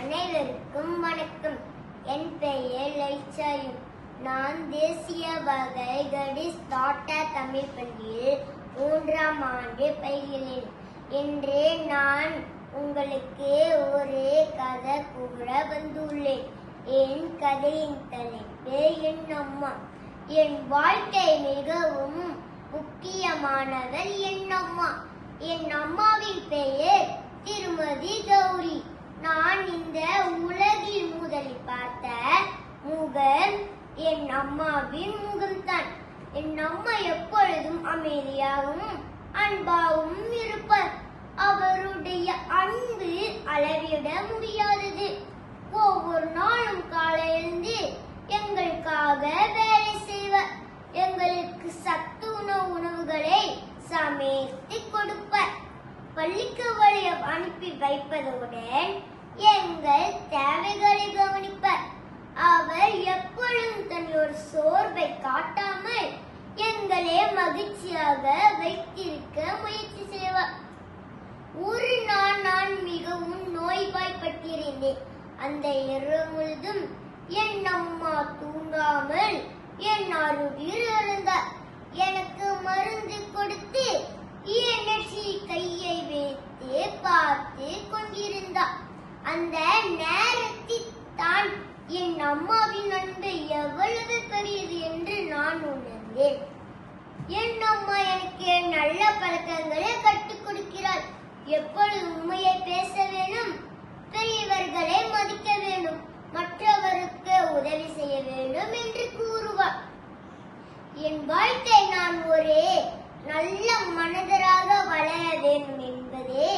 அனைவருக்கும் வணக்கம். என் பெயர் லைச்சாயும். நான் தேசிய வகை கடிஸ் தாட்டா தமிழ் பள்ளியில் 3ஆம் ஆண்டு பயில்கிறேன். இன்று நான் உங்களுக்கு ஒரு கதை கூற வந்துள்ளேன். என் கதையின் தலைப்பு என் அம்மா. என் வாழ்க்கை மிகவும் முக்கியமானவர் என் அம்மா. என் அம்மாவின் பெயர் திருமதி கௌரி. நான் இந்த உலகில் முதலில் பார்த்த முகம் என் அம்மாவின் முகம்தான். என் அம்மா எப்பொழுதும் அமைதியாகவும் அன்பாகவும் இருப்பார். அவருடைய அன்பு அளவிட முடியாதது. ஒவ்வொரு நாளும் காலையிலிருந்து எங்களுக்காக வேலை செய்வார். எங்களுக்கு சத்து உணவுகளை சமைத்து கொடுப்பார். பள்ளிக்கு வழியை அனுப்பி வைப்பதுடன் எங்கள் தேவைகளை கவனிப்பார். அவர் எப்பொழுதும் தன்னோட சோர்வை காட்டாமல் எங்களை மகிழ்ச்சியாக வைத்திருக்க முயற்சி செய்வார். ஒரு நாள் நான் மிகவும் நோய்வாய்ப்பட்டிருந்தேன். அந்த இரவு முழுதும் என் அம்மா தூங்காமல் என் அருகில் இருந்தார். எனக்கு மருந்து கொடுத்து கையை வைத்து பார்த்து கொண்டிருந்தார். அந்த நேரத்தில் தான் என் அம்மாவின் அன்பு எவ்வளவு பெரியது என்று நான் உணர்ந்தேன். என் அம்மா எனக்கு நல்ல பழக்கங்களை கற்றுக் கொடுக்கிறார். எப்பொழுது உண்மையை பேச வேண்டும், பெரியவர்களை மதிக்க வேண்டும், மற்றவருக்கு உதவி செய்ய வேண்டும் என்று கூறுவார். என் வாழ்க்கை நான் ஒரு நல்ல மனிதராக வளர வேண்டும் என்பதே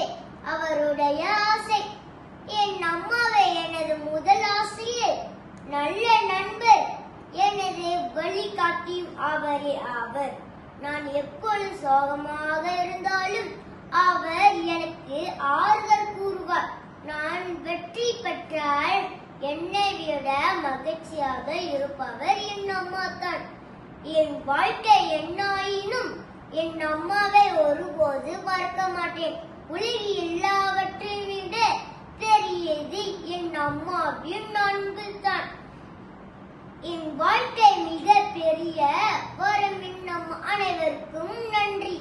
அவருடைய ஆசை. என் அம்மாவை எனது முதல் ஆசையில் நல்ல நண்பர், எனது வழிகாட்டியும் அவரே ஆவர். நான் எப்பொழுது சோகமாக இருந்தாலும் அவர் எனக்கு ஆறுதல் கூறுவார். நான் வெற்றி பெற்றால் என்னை விட மகிழ்ச்சியாக இருப்பவர் என் அம்மா தான். என் வாழ்க்கை என்னாயினும் என் அம்மாவை ஒருபோது மறக்க மாட்டேன். உலகில் எல்லாவற்றையும் விட பெரியது என் அம்மாவின் அன்பு தான். என் வாழ்க்கை மிக பெரிய வரம். அனைவருக்கும் நன்றி.